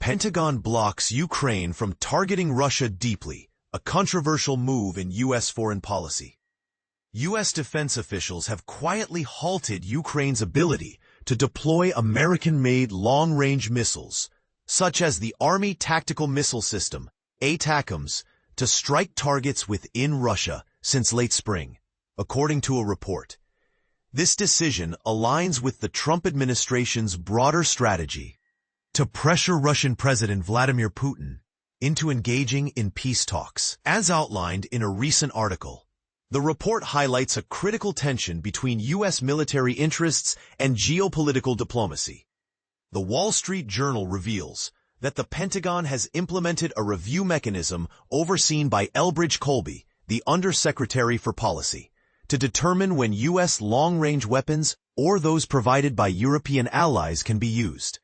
Pentagon blocks Ukraine from targeting Russia deeply, a controversial move in U.S. foreign policy. U.S. defense officials have quietly halted Ukraine's ability to deploy American-made long-range missiles, such as the Army Tactical Missile System, Atacms, to strike targets within Russia since late spring, according to a report. This decision aligns with the Trump administration's broader strategy to pressure Russian President Vladimir Putin into engaging in peace talks. As outlined in a recent article, the report highlights a critical tension between U.S. military interests and geopolitical diplomacy. The Wall Street Journal reveals that the Pentagon has implemented a review mechanism overseen by Elbridge Colby, the Undersecretary for Policy, to determine when U.S. long-range weapons or those provided by European allies can be used.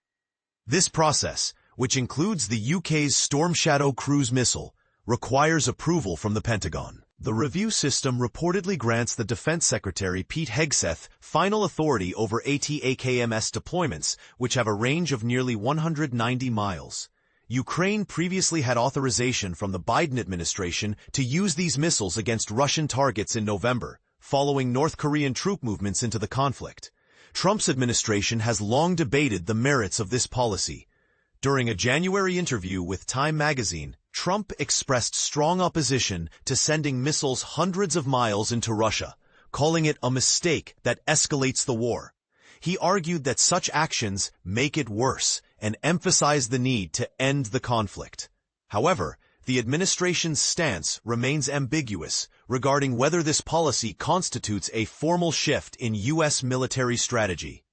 This process, which includes the UK's Storm Shadow cruise missile, requires approval from the Pentagon. The review system reportedly grants the Defense Secretary Pete Hegseth final authority over ATACMS deployments, which have a range of nearly 190 miles. Ukraine previously had authorization from the Biden administration to use these missiles against Russian targets in November, following North Korean troop movements into the conflict. Trump's administration has long debated the merits of this policy. During a January interview with Time magazine, Trump expressed strong opposition to sending missiles hundreds of miles into Russia, calling it a mistake that escalates the war. He argued that such actions make it worse and emphasized the need to end the conflict. However, the administration's stance remains ambiguous regarding whether this policy constitutes a formal shift in U.S. military strategy.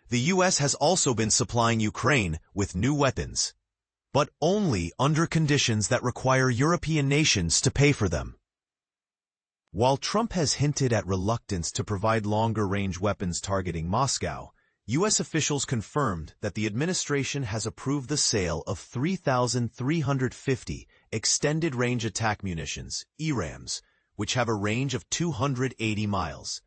The U.S. has also been supplying Ukraine with new weapons, but only under conditions that require European nations to pay for them. While Trump has hinted at reluctance to provide longer-range weapons targeting Moscow, U.S. officials confirmed that the administration has approved the sale of 3,350 extended-range attack munitions, ERAMs, which have a range of 280 miles.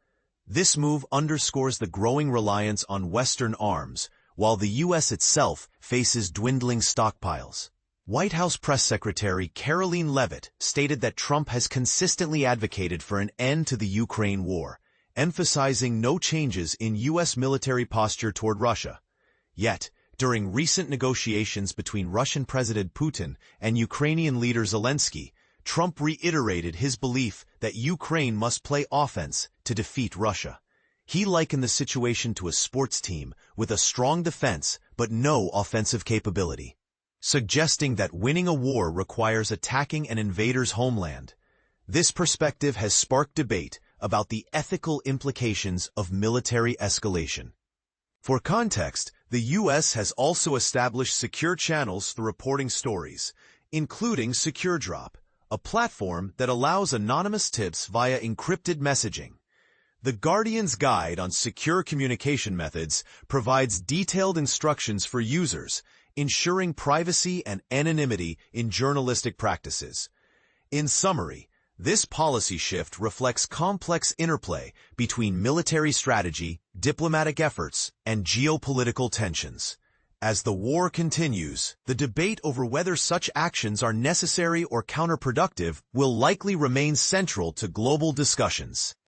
This move underscores the growing reliance on Western arms, while the U.S. itself faces dwindling stockpiles. White House Press Secretary Karoline Leavitt stated that Trump has consistently advocated for an end to the Ukraine war, emphasizing no changes in U.S. military posture toward Russia. Yet, during recent negotiations between Russian President Putin and Ukrainian leader Zelensky, Trump reiterated his belief that Ukraine must play offense to defeat Russia. He likened the situation to a sports team with a strong defense but no offensive capability, suggesting that winning a war requires attacking an invader's homeland. This perspective has sparked debate about the ethical implications of military escalation. For context, the U.S. has also established secure channels for reporting stories, including SecureDrop, a platform that allows anonymous tips via encrypted messaging. The Guardian's Guide on Secure Communication Methods provides detailed instructions for users, ensuring privacy and anonymity in journalistic practices. In summary, this policy shift reflects complex interplay between military strategy, diplomatic efforts, and geopolitical tensions. As the war continues, the debate over whether such actions are necessary or counterproductive will likely remain central to global discussions.